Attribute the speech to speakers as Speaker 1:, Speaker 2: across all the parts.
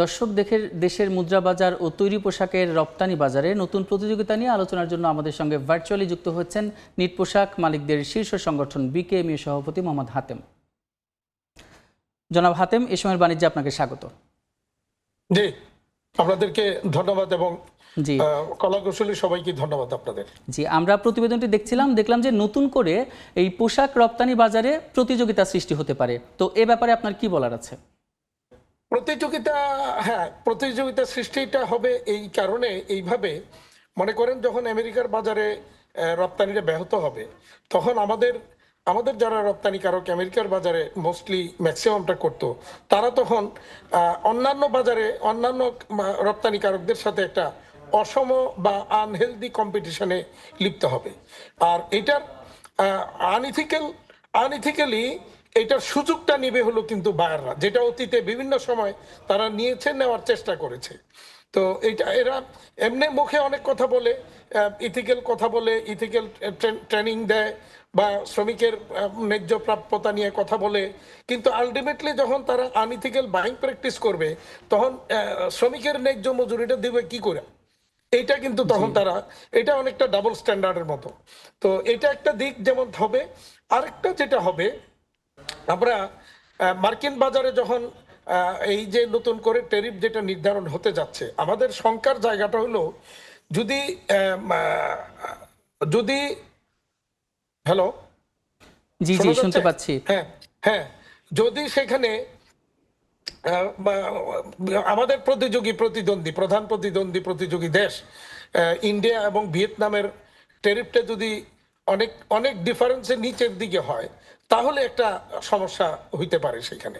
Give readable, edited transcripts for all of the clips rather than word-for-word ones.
Speaker 1: দর্শক দেশের মুদ্রা বাজার ও তৈরি পোশাকের রপ্তানি বাজারে নতুন প্রতিযোগিতা নিয়ে আলোচনার জন্য আমাদের সঙ্গে ভার্চুয়ালি যুক্ত হচ্ছেন নিট পোশাক মালিকদের শীর্ষ সংগঠন বিকেএমইউ সভাপতি মোহাম্মদ হাতেম। জনাব হাতেম, এ সময়ের বাণিজ্যে আপনাকে স্বাগত।
Speaker 2: জি, আপনাদেরকে ধন্যবাদ এবং
Speaker 1: জি
Speaker 2: কলাকুশলী সবাইকে ধন্যবাদ আপনাদের।
Speaker 1: জি, আমরা প্রতিবেদনটি দেখলাম যে নতুন করে এই পোশাক রপ্তানি বাজারে প্রতিযোগিতা সৃষ্টি হতে পারে, তো এ ব্যাপারে আপনার কি বলার আছে?
Speaker 2: প্রতিযোগিতা সৃষ্টিটা হবে এই কারণে, এইভাবে মনে করেন যখন আমেরিকার বাজারে রপ্তানিটা ব্যাহত হবে, তখন আমাদের যারা রপ্তানিকারক আমেরিকার বাজারে মোস্টলি ম্যাক্সিমামটা করতো, তারা তখন অন্যান্য বাজারে অন্যান্য রপ্তানিকারকদের সাথে একটা অসম বা আনহেলদি কম্পিটিশনে লিপ্ত হবে। আর এটার আনইথিক্যালি এটার সুযোগটা নিবে হলো কিন্তু বায়াররা, যেটা অতীতে বিভিন্ন সময় তারা নেওয়ার চেষ্টা করেছে। তো এরা এমনি মুখে অনেক কথা বলে, ইথিক্যাল কথা বলে, ইথিক্যাল ট্রেনিং দেয় বা শ্রমিকের ন্যায্য প্রাপ্যতা নিয়ে কথা বলে, কিন্তু আলটিমেটলি যখন তারা আনইথিক্যাল বাইং প্র্যাকটিস করবে, তখন শ্রমিকের ন্যায্য মজুরিটা দেবে কি করে? এইটা কিন্তু তখন এটা অনেকটা ডাবল স্ট্যান্ডার্ডের মতো। তো এটা একটা দিক যেমন হবে। আরেকটা যেটা হবে, আমরা মার্কিন বাজারে যখন এই যে নতুন করে ট্যারিফ যেটা নির্ধারণ হতে যাচ্ছে, আমাদের শঙ্কার জায়গাটা হলো যদি যদি হ্যালো
Speaker 1: জি জি, শুনতে পাচ্ছি।
Speaker 2: হ্যাঁ হ্যাঁ, যদি সেখানে আমাদের প্রধান প্রতিযোগী দেশ ইন্ডিয়া এবং ভিয়েতনামের ট্যারিফটা যদি অনেক অনেক ডিফারেন্সের নিচের দিকে হয়, তাহলে একটা সমস্যা হইতে পারে সেখানে।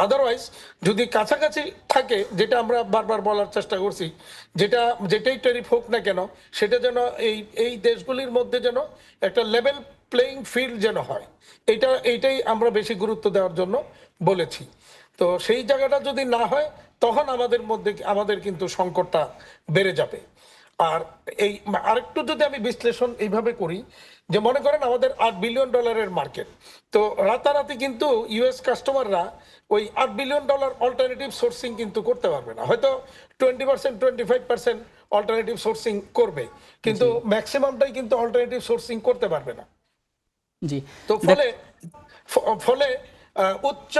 Speaker 2: আদারওয়াইজ যদি কাছাকাছি থাকে, যেটা আমরা বারবার বলার চেষ্টা করছি, যেটাই ট্যারিফ হোক না কেন, সেটা যেন এই দেশগুলির মধ্যে যেন একটা লেভেল প্লেইং ফিল্ড যেন হয়, এইটাই আমরা বেশি গুরুত্ব দেওয়ার জন্য বলেছি। তো সেই জায়গাটা যদি না হয়, তখন আমাদের কিন্তু সংকটটা বেড়ে যাবে। আর আরেকটু যদি আমি বিশ্লেষণ এইভাবে করি, যে মনে করেন আমাদের $8 বিলিয়ন মার্কেট, তো রাতারাতি কিন্তু ইউএস কাস্টমাররা ওই $8 বিলিয়ন অল্টারনেটিভ সোর্সিং কিন্তু করতে পারবে না। হয়তো 20% 25% অল্টারনেটিভ সোর্সিং করবে, কিন্তু ম্যাক্সিমামটাই কিন্তু অল্টারনেটিভ সোর্সিং করতে পারবে না।
Speaker 1: জি,
Speaker 2: তো ফলে উচ্চ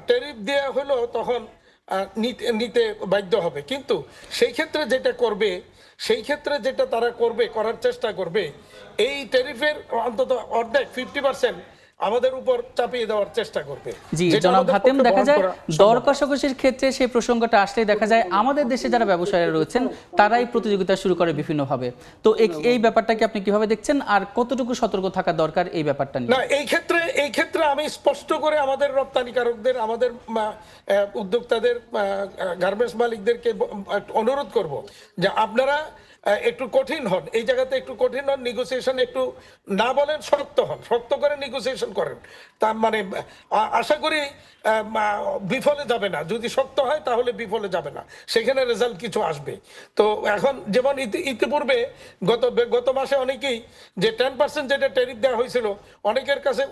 Speaker 2: ট্যারিফ দেওয়া হলো তখন নিতে বাধ্য হবে। কিন্তু সেই ক্ষেত্রে যেটা তারা করার চেষ্টা করবে, এই ট্যারিফের অন্তত অর্ধেক 50% আমাদের উপর চাপিয়ে দেওয়ার চেষ্টা করবে।
Speaker 1: জি জনাব হাতেম, দেখা যায় দর কষাকষির ক্ষেত্রে সেই প্রসঙ্গটা আসলে দেখা যায় আমাদের দেশে যারা ব্যবসায়ীরা রয়েছেন তারাই প্রতিযোগিতা শুরু করে বিভিন্নভাবে। তো এই ব্যাপারটাকে আপনি কিভাবে দেখছেন, আর কতটুকু সতর্ক থাকা দরকার এই ব্যাপারটা নিয়ে?
Speaker 2: না, এই ক্ষেত্রে আমি স্পষ্ট করে আমাদের রপ্তানিকারকদের, আমাদের উদ্যোক্তাদের, গার্মেন্টস মালিকদেরকে অনুরোধ করব যে আপনারা একটু কঠিন হন, এই জায়গাতে একটু কঠিন হন, নেগোসিয়েশন একটু না বলেন, শক্ত করে নেগোসিয়েশন করেন। তার মানে আশা করি বিফলে যাবে না। যদি শক্ত হয় তাহলে বিফলে যাবে না, সেখানে রেজাল্ট কিছু আসবে। তো এখন যেমন ইতিপূর্বে গত মাসে অনেকেই যে 10% যেটা ট্যারিফ দেওয়া হয়েছিল,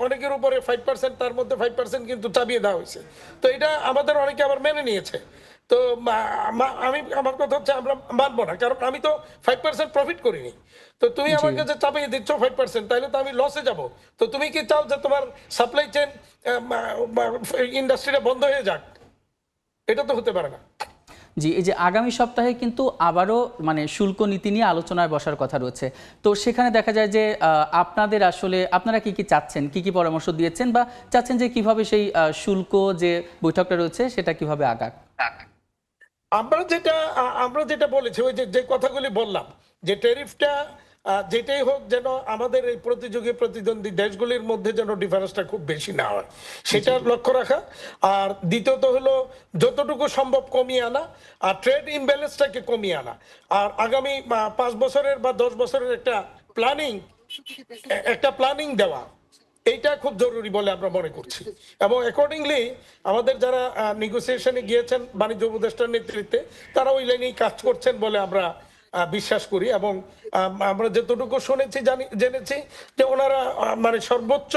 Speaker 2: অনেকের উপরে 5%, তার মধ্যে 5% কিন্তু চাপিয়ে দেওয়া হয়েছে। তো এটা আমাদের অনেকে আবার মেনে নিয়েছে। তো আমার কথা হচ্ছে আমরা মানবো না, কারণ আমি তো 5% প্রফিট করিনি। তো তুমি আমাকে যে চাপিয়ে দিচ্ছ 5%, তাহলে তো আমি লসে যাব। তো তুমি কি চাও যে তোমার সাপ্লাই চেইন ইন্ডাস্ট্রিটা বন্ধ হয়ে যাক? এটা তো হতে পারে না।
Speaker 1: জি, এই যে আগামী সপ্তাহে কিন্তু আবারও শুল্ক নীতি নিয়ে আলোচনায় বসার কথা রয়েছে, তো সেখানে দেখা যায় যে আপনারা কি চাচ্ছেন, কি পরামর্শ দিয়েছেন বা চাচ্ছেন যে কিভাবে সেই শুল্ক যে বৈঠকটা রয়েছে সেটা কিভাবে আগাক?
Speaker 2: আমরা যেটা বলেছি, ওই যে কথাগুলি বললাম, যে ট্যারিফটা যেটাই হোক, যেন আমাদের এই প্রতিদ্বন্দ্বী দেশগুলির মধ্যে যেন ডিফারেন্সটা খুব বেশি না হয়, সেটা লক্ষ্য রাখা। আর দ্বিতীয়ত হলো যতটুকু সম্ভব কমিয়ে আনা, আর ট্রেড ইমব্যালেন্সটাকে কমিয়ে আনা। আর আগামী 5 বছরের বা 10 বছরের একটা প্ল্যানিং দেওয়া, এইটা খুব জরুরি বলে আমরা মনে করছি। এবং অ্যাকর্ডিংলি আমাদের যারা নেগোসিয়েশনে গিয়েছেন বাণিজ্য উপদেষ্টার নেতৃত্বে, তারা ওই লাইনেই কাজ করছেন বলে আমরা বিশ্বাস করি। এবং আমরা যতটুকু জেনেছি যে ওনারা সর্বোচ্চ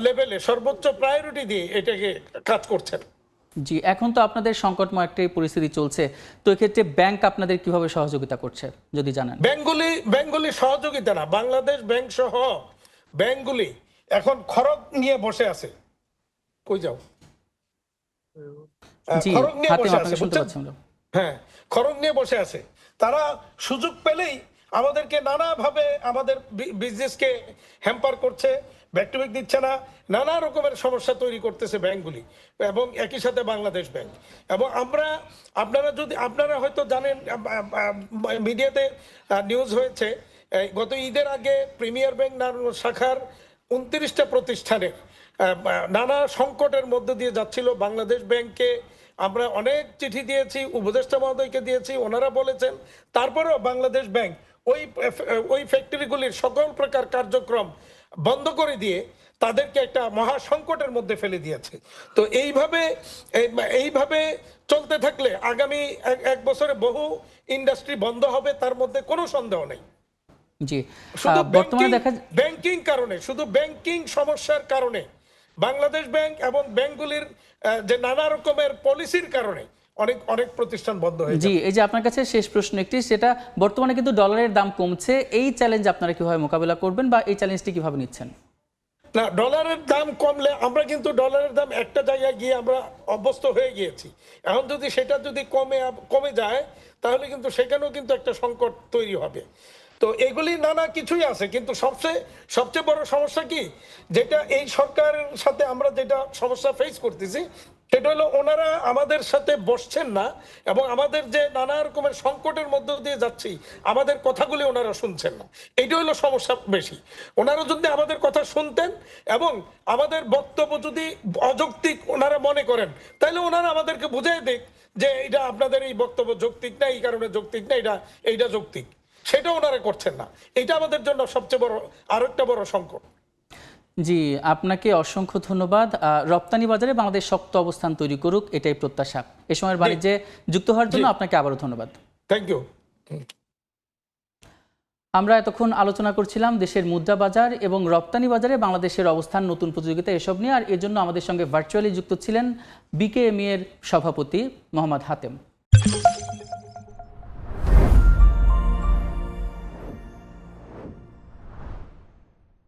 Speaker 2: লেভেলে, সর্বোচ্চ প্রায়োরিটি দিয়ে এটাকে কাজ করছেন।
Speaker 1: জি, এখন তো আপনাদের সংকটময় একটা পরিস্থিতি চলছে, তো এক্ষেত্রে ব্যাংক আপনাদের কিভাবে সহযোগিতা করছে যদি জানান।
Speaker 2: ব্যাংকগুলি সহযোগিতা না, বাংলাদেশ ব্যাংক সহ ব্যাংকগুলি এখন খরচ নিয়ে বসে আছে। কই যাও?
Speaker 1: জি,
Speaker 2: খরচ নিয়ে
Speaker 1: হাতিম
Speaker 2: বসে আছে,
Speaker 1: আপনাকে শুনতে
Speaker 2: বুঝছেন?
Speaker 1: পাচ্ছি আমরা।
Speaker 2: হ্যাঁ, খরচ নিয়ে বসে আছে। তারা সুযোগ পেলেই আমাদেরকে নানাভাবে আমাদের বিজনেসকে হ্যাম্পার করছে, ব্যাক টু ব্যাক দিচ্ছে না, নানা রকমের সমস্যা তৈরি করতেছে ব্যাংকগুলি এবং একই সাথে বাংলাদেশ ব্যাংক। এবং আপনারা হয়তো জানেন, মিডিয়াতে নিউজ হয়েছে, গত ঈদের আগে প্রিমিয়ার ব্যাংক শাখার 29টা প্রতিষ্ঠানের নানা সংকটের মধ্য দিয়ে যাচ্ছিল। বাংলাদেশ ব্যাংকে আমরা অনেক চিঠি দিয়েছি, উপদেষ্টা মহোদয়কে দিয়েছি, ওনারা বলেছেন। তারপরেও বাংলাদেশ ব্যাংক ওই ফ্যাক্টরিগুলির সকল প্রকার কার্যক্রম বন্ধ করে দিয়ে তাদেরকে একটা মহা সংকটের মধ্যে ফেলে দিয়েছে। তো এইভাবে চলতে থাকলে আগামী এক বছরে বহু ইন্ডাস্ট্রি বন্ধ হবে, তার মধ্যে কোনো সন্দেহ নেই।
Speaker 1: জি,
Speaker 2: শুধু
Speaker 1: বর্তমানে দেখা
Speaker 2: শুধু ব্যাংকিং সমস্যার কারণে বাংলাদেশ ব্যাংক এবং ব্যাংকগুলির যে নানা রকমের পলিসির কারণে অনেক অনেক প্রতিষ্ঠান বন্ধ হয়ে
Speaker 1: জি,
Speaker 2: যায়।
Speaker 1: এই যে আপনার কাছে শেষ প্রশ্ন একটি, সেটা বর্তমানে কিন্তু ডলারের দাম কমছে, এই চ্যালেঞ্জ আপনারা কিভাবে মোকাবেলা করবেন বা এই চ্যালেঞ্জটি কিভাবে নিচ্ছেন?
Speaker 2: না, ডলারের দাম কমলে আমরা কিন্তু ডলারের দাম একটা জায়গায় গিয়ে আমরা অভ্যস্ত হয়ে গিয়েছি। এখন যদি সেটা কমে যায়, তাহলে কিন্তু সেখানেও কিন্তু একটা সংকট তৈরি হবে। তো এগুলি নানা কিছুই আছে, কিন্তু সবচেয়ে বড় সমস্যা কি, যেটা এই সরকারের সাথে আমরা যেটা সমস্যা ফেস করতেছি, সেটা হলো ওনারা আমাদের সাথে বসছেন না এবং আমাদের যে নানা রকমের সংকটের মধ্য দিয়ে যাচ্ছি, আমাদের কথাগুলি ওনারা শুনছেন না। এইটা হলো সমস্যা বেশি। ওনারা যদি আমাদের কথা শুনতেন এবং আমাদের বক্তব্য যদি অযৌক্তিক ওনারা মনে করেন, তাহলে ওনারা আমাদেরকে বুঝিয়ে দিক যে এটা আপনাদের এই বক্তব্য যৌক্তিক না, এই কারণে যৌক্তিক না, এইটা যৌক্তিক। সেটা ওনারা করছেন না। এটা আমাদের জন্য সবচেয়ে বড় আরেকটা বড় সংকট।
Speaker 1: জি, আপনাকে অসংখ্য ধন্যবাদ। রপ্তানি বাজারে বাংলাদেশ শক্ত অবস্থান তৈরি করুক, এটাই প্রত্যাশা। এ সময়ের বাণিজ্যে যুক্ত হওয়ার জন্য আপনাকে আবারও ধন্যবাদ।
Speaker 2: Thank you.
Speaker 1: আমরা এতক্ষণ আলোচনা করছিলাম দেশের মুদ্রা বাজার এবং রপ্তানি বাজারে বাংলাদেশের অবস্থান, নতুন প্রতিযোগিতা, এসব নিয়ে। আর এর জন্য আমাদের সঙ্গে ভার্চুয়ালি যুক্ত ছিলেন বিকেএমই এর সভাপতি মোহাম্মদ হাতেম।